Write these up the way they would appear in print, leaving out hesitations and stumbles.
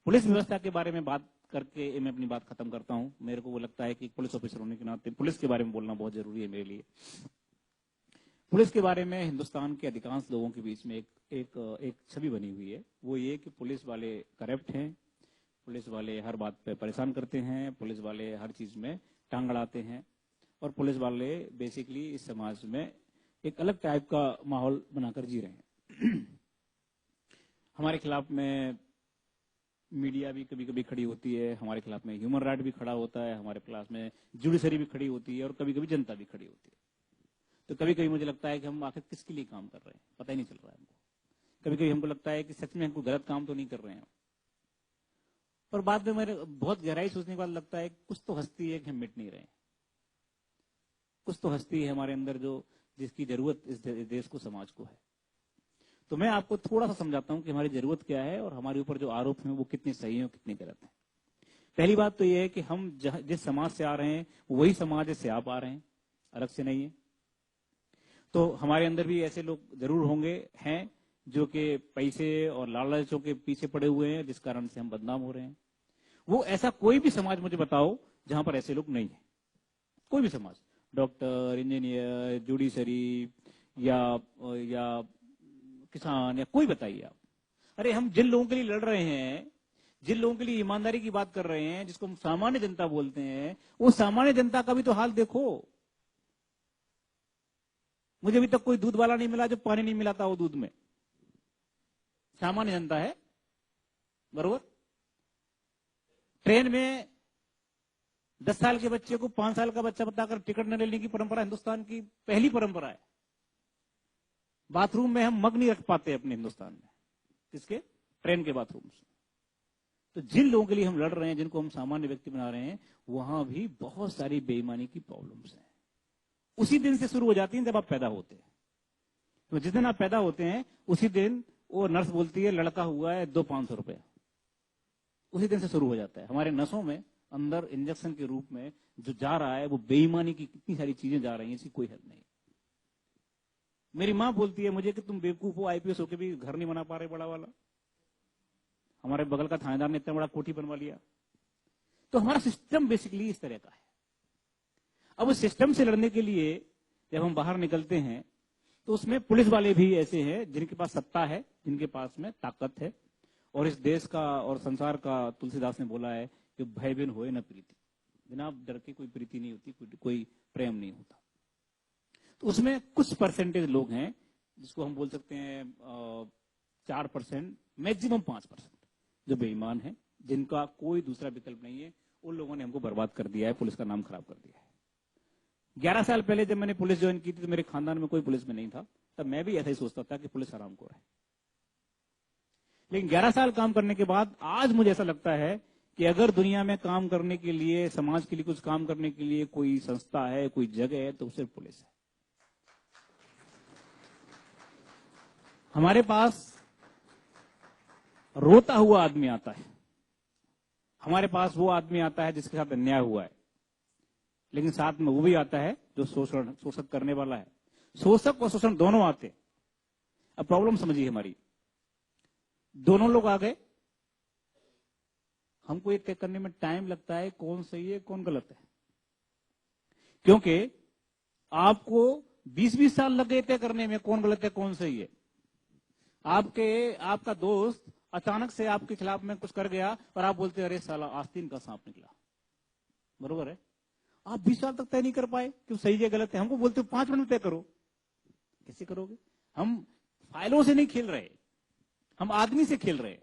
Police व्यवस्था के बारे में बात करके मैं अपनी बात खत्म करता हूं। मेरे को वो लगता है कि पुलिस ऑफिसर होने के नाते पुलिस के बारे में बोलना बहुत जरूरी है मेरे लिए। पुलिस के बारे में हिंदुस्तान के अधिकांश लोगों के बीच में एक छवि बनी हुई है, वो ये कि पुलिस वाले करप्ट हैं, पुलिस वाले हर बात पे परेशान करते हैं, पुलिस वाले हर चीज में टांग अड़ाते हैं, और पुलिस वाले बेसिकली इस समाज में एक अलग टाइप का माहौल बनाकर जी रहे हैं। हमारे खिलाफ में मीडिया भी कभी कभी खड़ी होती है, हमारे खिलाफ में ह्यूमन राइट भी खड़ा होता है, हमारे खिलाफ में जुडिशरी भी खड़ी होती है, और कभी कभी जनता भी खड़ी होती है। तो कभी कभी मुझे लगता है कि हम आखिर किसके लिए काम कर रहे हैं पता ही नहीं चल रहा है हमको। कभी कभी हमको लगता है कि सच में हमको गलत काम तो नहीं कर रहे हैं, और बाद में मेरे बहुत गहराई सोचने के बाद लगता है कुछ तो हस्ती है कि हम मिट नहीं रहे हैं, कुछ तो हस्ती है हमारे अंदर जो जिसकी जरूरत इस देश को, समाज को है। तो मैं आपको थोड़ा सा समझाता हूं कि हमारी जरूरत क्या है और हमारे ऊपर जो आरोप हैं वो कितने सही हैं और कितने गलत हैं। पहली बात तो ये है कि हम जिस समाज से आ रहे हैं वही समाज से आप आ रहे हैं, अलग से नहीं है। तो हमारे अंदर भी ऐसे लोग जरूर होंगे हैं जो कि पैसे और लालचों के पीछे पड़े हुए हैं, जिस कारण से हम बदनाम हो रहे हैं। वो ऐसा कोई भी समाज मुझे बताओ जहां पर ऐसे लोग नहीं है, कोई भी समाज, डॉक्टर, इंजीनियर, जुडिशरी या किसान या कोई बताइए आप। अरे हम जिन लोगों के लिए लड़ रहे हैं, जिन लोगों के लिए ईमानदारी की बात कर रहे हैं, जिसको हम सामान्य जनता बोलते हैं, वो सामान्य जनता का भी तो हाल देखो। मुझे अभी तक कोई दूध वाला नहीं मिला जो पानी नहीं मिलाता हो दूध में, सामान्य जनता है, बरोबर। ट्रेन में 10 साल के बच्चे को 5 साल का बच्चा बताकर टिकट न लेने की परंपरा हिंदुस्तान की पहली परंपरा है। बाथरूम में हम मग नहीं रख पाते अपने हिंदुस्तान में, किसके? ट्रेन के बाथरूम से। तो जिन लोगों के लिए हम लड़ रहे हैं, जिनको हम सामान्य व्यक्ति बना रहे हैं, वहां भी बहुत सारी बेईमानी की प्रॉब्लम्स हैं। उसी दिन से शुरू हो जाती हैं जब आप पैदा होते हैं। तो जिस दिन आप पैदा होते हैं उसी दिन वो नर्स बोलती है लड़का हुआ है, दो 500 रुपए। उसी दिन से शुरू हो जाता है। हमारे नसों में अंदर इंजेक्शन के रूप में जो जा रहा है वो बेईमानी की कितनी सारी चीजें जा रही हैं, इसकी कोई हद नहीं। मेरी माँ बोलती है मुझे कि तुम बेवकूफ हो, आईपीएस होकर भी घर नहीं बना पा रहे बड़ा वाला। हमारे बगल का थानेदार ने इतना बड़ा कोठी बनवा लिया। तो हमारा सिस्टम बेसिकली इस तरह का है। अब उस सिस्टम से लड़ने के लिए जब हम बाहर निकलते हैं तो उसमें पुलिस वाले भी ऐसे हैं जिनके पास सत्ता है, जिनके पास में ताकत है। और इस देश का और संसार का, तुलसीदास ने बोला है कि भय बिन होए न प्रीति, बिना डर के कोई प्रीति नहीं होती, कोई प्रेम नहीं होता। तो उसमें कुछ परसेंटेज लोग हैं जिसको हम बोल सकते हैं 4%, मैक्सिमम 5%, जो बेईमान है, जिनका कोई दूसरा विकल्प नहीं है। उन लोगों ने हमको बर्बाद कर दिया है, पुलिस का नाम खराब कर दिया है। 11 साल पहले जब मैंने पुलिस ज्वाइन की थी तो मेरे खानदान में कोई पुलिस में नहीं था, तब मैं भी ऐसा ही सोचता था कि पुलिस हरामखोर है। लेकिन 11 साल काम करने के बाद आज मुझे ऐसा लगता है कि अगर दुनिया में काम करने के लिए, समाज के लिए कुछ काम करने के लिए कोई संस्था है, कोई जगह है, तो सिर्फ पुलिस है। हमारे पास रोता हुआ आदमी आता है, हमारे पास वो आदमी आता है जिसके साथ अन्याय हुआ है, लेकिन साथ में वो भी आता है जो शोषण करने वाला है। शोषक और शोषण दोनों आते हैं। अब प्रॉब्लम समझिए हमारी, दोनों लोग आ गए, हमको ये तय करने में टाइम लगता है कौन सही है कौन गलत है। क्योंकि आपको 20-20 साल लग गए तय करने में कौन गलत है कौन सही है। आपका दोस्त अचानक से आपके खिलाफ में कुछ कर गया और आप बोलते अरे साला आस्तीन का सांप निकला, बरोबर है। आप 20 साल तक तय नहीं कर पाए कि सही है गलत है, हमको बोलते हो 5 मिनट में तय करो। कैसे करोगे? हम फाइलों से नहीं खेल रहे, हम आदमी से खेल रहे हैं।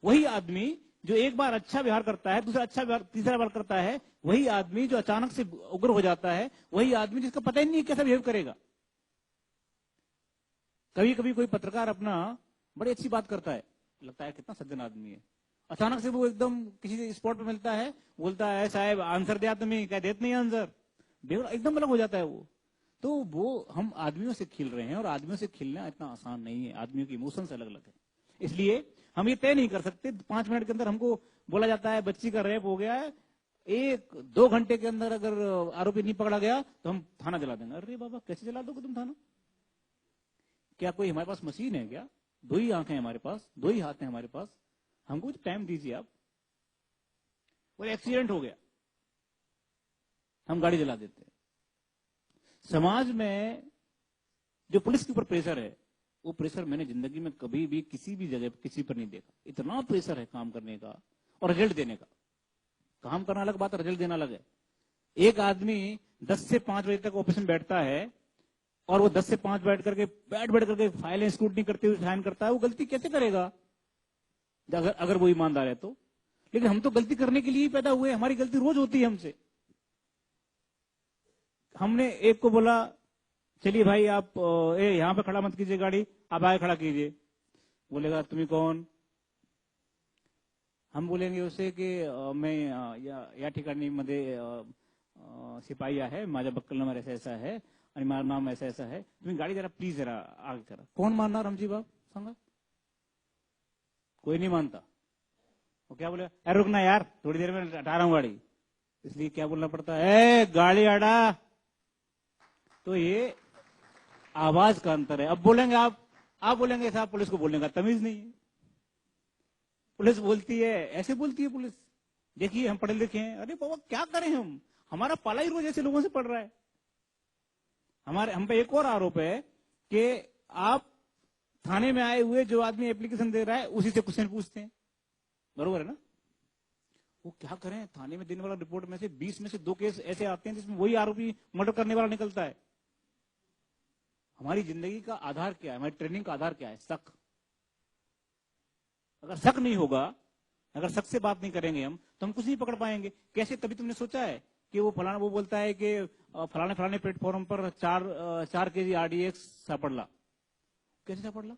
वही आदमी जो एक बार अच्छा व्यवहार करता है, दूसरा अच्छा व्यवहार, तीसरा बार करता है, वही आदमी जो अचानक से उग्र हो जाता है, वही आदमी जिसका पता ही नहीं कैसा बिहेव करेगा। कभी कभी कोई पत्रकार अपना बड़ी अच्छी बात करता है, लगता है कितना सज्जन आदमी है, अचानक से वो एकदम किसी स्पॉट पे मिलता है, बोलता है साहब आंसर दिया तुम्हें, क्या देते नहीं आंसर, एकदम अलग हो जाता है वो। तो वो हम आदमियों से खेल रहे हैं, और आदमियों से खेलना इतना आसान नहीं है। आदमियों की इमोशंस अलग अलग है, इसलिए हम ये तय नहीं कर सकते। 5 मिनट के अंदर हमको बोला जाता है बच्ची का रेप हो गया है, 1-2 घंटे के अंदर अगर आरोपी नहीं पकड़ा गया तो हम थाना जला देंगे। अरे बाबा कैसे जला दोगे तुम थाना? क्या कोई हमारे पास मशीन है क्या? 2 ही आंखें हमारे पास, 2 ही हाथ हैं हमारे पास, हमको टाइम दीजिए आप। वो एक्सीडेंट हो गया, हम गाड़ी जला देते हैं। समाज में जो पुलिस के ऊपर प्रेशर है, वो प्रेशर मैंने जिंदगी में कभी भी किसी भी जगह किसी पर नहीं देखा। इतना प्रेशर है काम करने का और रिजल्ट देने का। काम करना अलग बात है, रिजल्ट देना अलग है। एक आदमी 10 से 5 बजे तक ऑफिस में बैठता है और वो 10 से 5 बैठ करके फाइलें स्क्रूटनी करते हुए साइन करता है। वो गलती कैसे करेगा अगर वो ईमानदार है तो? लेकिन हम तो गलती करने के लिए ही पैदा हुए, हमारी गलती रोज होती है हमसे। हमने एक को बोला चलिए भाई आप यहाँ पे खड़ा मत कीजिए गाड़ी, आप आगे खड़ा कीजिए। बोलेगा तुम्हें कौन? हम बोलेंगे उसे कि मैं या ठिकाणी मध्ये सिपाही आहे, माझा बक्कल नंबर ऐसा ऐसा है आणि माझं नाम ऐसा ऐसा है, तुम्ही गाड़ी जरा प्लीज जरा आगे करा। कौन मानणार हमची बाप? सांगा। कोई नहीं मानता। वो क्या बोलेगा, अरे रुकना यार, थोड़ी देर में हटा रहा हूं गाड़ी। इसलिए क्या बोलना पड़ता है, गाड़ी हटा। तो ये आवाज का अंतर है। अब बोलेंगे आप बोलेंगे साहब पुलिस को बोलने का तमीज नहीं है। पुलिस बोलती है, ऐसे बोलती है पुलिस, देखिए हम पढ़े लिखे हैं। अरे बाबा क्या करें हम, हमारा पाला ही रोज ऐसे लोगों से पड़ रहा है। हम पे एक और आरोप है कि आप थाने में आए हुए जो आदमी एप्लीकेशन दे रहा है उसी से क्वेश्चन पूछते हैं। बरोबर है ना? वो क्या करें, थाने में देने वाला रिपोर्ट में से 20 में से 2 केस ऐसे आते हैं जिसमें वही आरोपी मर्डर करने वाला निकलता है। हमारी जिंदगी का आधार क्या है, हमारी ट्रेनिंग का आधार क्या है? शक। अगर शक नहीं होगा, अगर शक से बात नहीं करेंगे हम, तो हम कुछ नहीं पकड़ पाएंगे। कैसे? कभी तुमने सोचा है कि वो बोलता है कि फलाने प्लेटफॉर्म पर 4 केजी RDX सापड़ला। कैसे सापड़ला?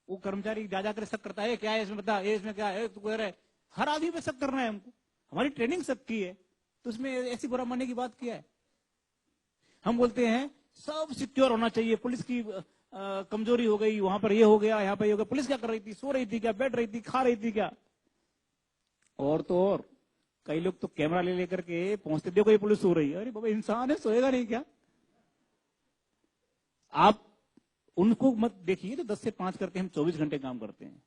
वो कर्मचारी जा जाकर शक करता है, क्या है इसमें, बता, ये इसमें क्या है, तू कह रहा है। हर आदमी पे शक करना है हमको। हमारी ट्रेनिंग शक की है, तो उसमें ऐसी बुरा मानने की बात क्या है? हम बोलते हैं सब सिक्योर होना चाहिए, पुलिस की कमजोरी हो गई, वहां पर ये हो गया, यहाँ पर ये हो गया। पुलिस क्या कर रही थी? सो रही थी क्या, बैठ रही थी, खा रही थी क्या? और तो और कई लोग तो कैमरा ले लेकर के पहुंचते, देखो ये पुलिस सो रही है। अरे बाबा इंसान है, सोएगा नहीं क्या? आप उनको मत देखिए तो 10 से 5 करते हैं, हम 24 घंटे काम करते हैं।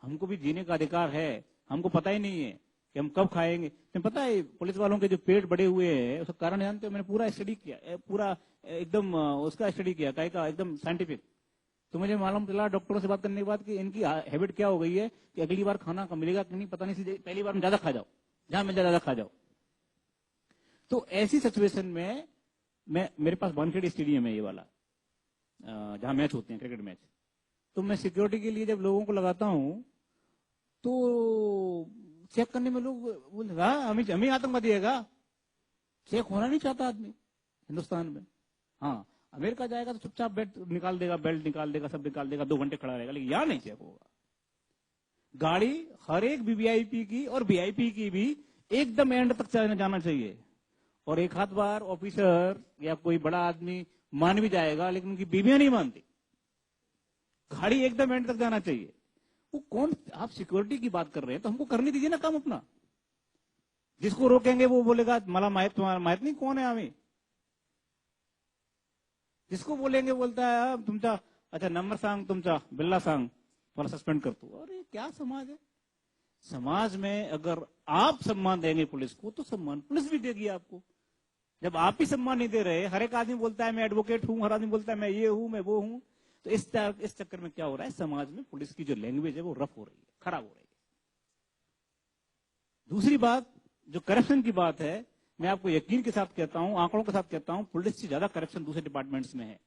हमको भी जीने का अधिकार है। हमको पता ही नहीं है कि हम कब खाएंगे। तुम्हें पता है पुलिस वालों के जो पेट बड़े हुए हैं उसका कारण जानते हो? मैंने पूरा स्टडी किया, पूरा एकदम उसका स्टडी किया, काय का एकदम साइंटिफिक। तो मुझे मालूम चला डॉक्टरों से बात करने के बाद कि इनकी हैबिट क्या हो गई है कि अगली बार खाना कम मिलेगा कि नहीं पता नहीं, इसलिए पहली बार में ज्यादा खा जाओ, जहां मिल जाए ज्यादा खा जाओ। तो ऐसी सिचुएशन में मेरे पास वानखेड़े स्टेडियम है ये वाला, जहां मैच होते हैं, क्रिकेट मैच। तो मैं सिक्योरिटी के लिए जब लोगों को लगाता हूं तो चेक करने में लोग बोलते हमें आतंकवादी है क्या? चेक होना नहीं चाहता आदमी हिंदुस्तान में। हाँ, अमेरिका जाएगा तो चुपचाप बेल्ट निकाल देगा, सब निकाल देगा, 2 घंटे खड़ा रहेगा, लेकिन यहां नहीं चेक होगा। गाड़ी हर एक वीवीआईपी की और वीआईपी की भी एकदम एंड तक जाना चाहिए। और एक हाथ बार ऑफिसर या कोई बड़ा आदमी मान भी जाएगा, लेकिन उनकी बीवियां नहीं मानती। गाड़ी एकदम एंड तक जाना चाहिए। वो कौन, आप सिक्योरिटी की बात कर रहे हैं तो हमको करने दीजिए ना काम अपना। जिसको रोकेंगे वो बोलेगा मला माहित, तुम्हारा माहित नहीं कौन है आम्ही। जिसको बोलेंगे बोलता है तुमचा, अच्छा नंबर सांग तुमचा, बिल्ला सांग, तुम्हारा सस्पेंड कर दो। अरे क्या समाज है? समाज में अगर आप सम्मान देंगे पुलिस को तो सम्मान पुलिस भी देगी आपको। जब आप ही सम्मान नहीं दे रहे, हर एक आदमी बोलता है मैं एडवोकेट हूं, हर आदमी बोलता है मैं ये हूं, मैं वो हूं, तो इस चक्कर में क्या हो रहा है, समाज में पुलिस की जो लैंग्वेज है वो रफ हो रही है, खराब हो रही है। दूसरी बात जो करप्शन की बात है, मैं आपको यकीन के साथ कहता हूं, आंकड़ों के साथ कहता हूं, पुलिस से ज्यादा करप्शन दूसरे डिपार्टमेंट्स में है।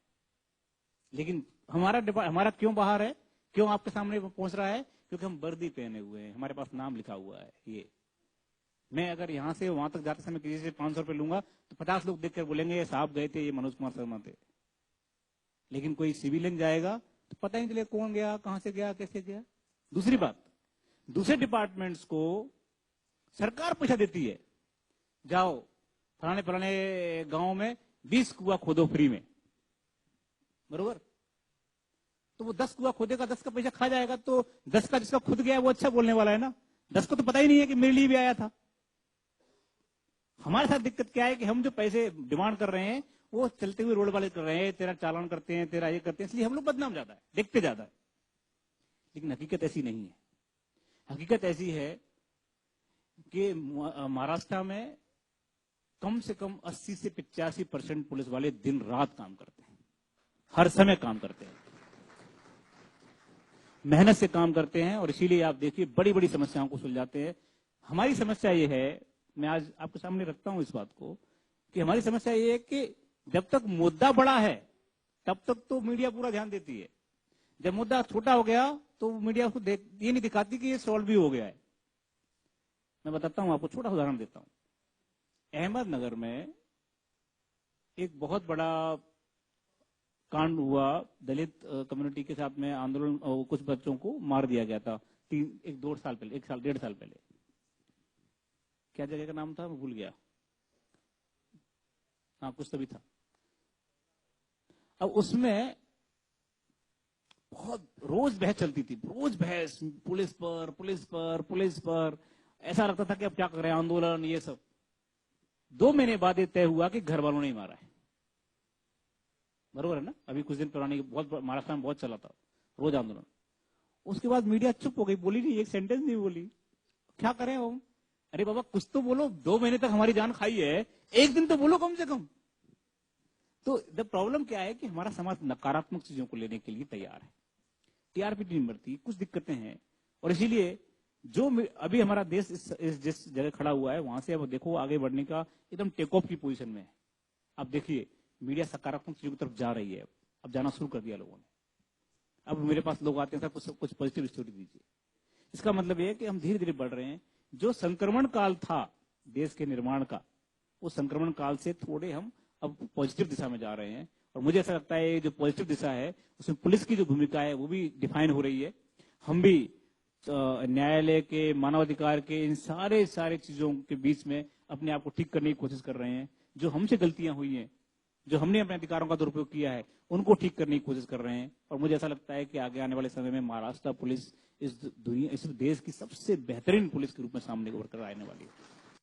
लेकिन हमारा क्यों बाहर है, क्यों आपके सामने पहुंच रहा है? क्योंकि हम वर्दी पहने हुए हैं, हमारे पास नाम लिखा हुआ है। ये मैं अगर यहां से वहां तक जाते समय किसी से 500 रुपए लूंगा तो 50 लोग देखकर बोलेंगे ये साहब गए थे, ये मनोज कुमार शर्मा थे। लेकिन कोई सिविलियन जाएगा तो पता ही नहीं चलेगा कौन गया, कहां से गया, कैसे गया। दूसरी बात, दूसरे डिपार्टमेंट्स को सरकार पैसा देती है, जाओ फलाने गांव में 20 कुआं खोदो फ्री में, बरोबर। तो वो 10 कुआं खोदेगा, 10 का पैसा खा जाएगा, तो 10 का जिसका खुद गया वो अच्छा बोलने वाला है ना। 10 को तो पता ही नहीं है कि मेरे लिए भी आया था। हमारे साथ दिक्कत क्या है कि हम जो पैसे डिमांड कर रहे हैं वो चलते हुए रोड वाले कर रहे हैं, तेरा चालान करते हैं, तेरा ये करते हैं, इसलिए हम लोग बदनाम ज्यादा है, देखते ज्यादा है। लेकिन हकीकत ऐसी नहीं है। हकीकत ऐसी है कि महाराष्ट्र में कम से कम 80 से 85% पुलिस वाले दिन रात काम करते हैं, हर समय काम करते हैं, मेहनत से काम करते हैं, और इसीलिए आप देखिए बड़ी बड़ी समस्याओं को सुलझाते हैं। हमारी समस्या ये है, मैं आज आपके सामने रखता हूं इस बात को, कि हमारी समस्या ये है कि जब तक मुद्दा बड़ा है तब तक तो मीडिया पूरा ध्यान देती है, जब मुद्दा छोटा हो गया तो मीडिया उसको ये नहीं दिखाती कि ये सॉल्व भी हो गया है। मैं बताता हूं आपको, छोटा उदाहरण देता हूं। अहमदनगर में एक बहुत बड़ा कांड हुआ, दलित कम्युनिटी के साथ में आंदोलन, कुछ बच्चों को मार दिया गया था 1-2 साल पहले, 1-1.5 साल पहले। क्या जगह का नाम था, मैं भूल गया, हाँ कुछ तो भी था। अब उसमें बहुत रोज बहस चलती थी, रोज बहस, पुलिस पर पुलिस पर पुलिस पर। ऐसा लगता था कि अब क्या कर रहे हैं, आंदोलन ये सब। 2 महीने बाद ये तय हुआ कि घर वालों ने ही मारा है। बरोबर है ना? अभी कुछ दिन पुरानी बहुत महाराष्ट्र में बहुत चला था रोज आंदोलन। उसके बाद मीडिया चुप हो गई, बोली नहीं, एक सेंटेंस नहीं बोली। क्या करें हम? अरे बाबा कुछ तो बोलो, 2 महीने तक हमारी जान खाई है, एक दिन तो बोलो कम से कम। तो द प्रॉब्लम क्या है कि हमारा समाज नकारात्मक चीजों को लेने के लिए तैयार है, टीआरपी नहीं बढ़ती, कुछ दिक्कतें हैं। और इसीलिए जो अभी हमारा देश इस जिस जगह खड़ा हुआ है, वहां से अब देखो आगे बढ़ने का एकदम टेक ऑफ की पोजीशन में है। अब देखिए मीडिया सकारात्मक चीजों की तरफ जा रही है, अब जाना शुरू कर दिया लोगों ने। अब मेरे पास लोग आते हैं, सर कुछ पॉजिटिव स्टोरी दीजिए। इसका मतलब यह है कि हम धीरे धीरे बढ़ रहे हैं। जो संक्रमण काल था देश के निर्माण का, उस संक्रमण काल से थोड़े हम अब पॉजिटिव दिशा में जा रहे हैं। और मुझे ऐसा लगता है जो पॉजिटिव दिशा है उसमें पुलिस की जो भूमिका है वो भी डिफाइन हो रही है। हम भी न्यायालय के, मानवाधिकार के, इन सारे चीजों के बीच में अपने आप को ठीक करने की कोशिश कर रहे हैं। जो हमसे गलतियां हुई हैं, जो हमने अपने अधिकारों का दुरुपयोग किया है, उनको ठीक करने की कोशिश कर रहे हैं। और मुझे ऐसा लगता है कि आगे आने वाले समय में महाराष्ट्र पुलिस इस देश की सबसे बेहतरीन पुलिस के रूप में सामने उभर कर आने वाली है।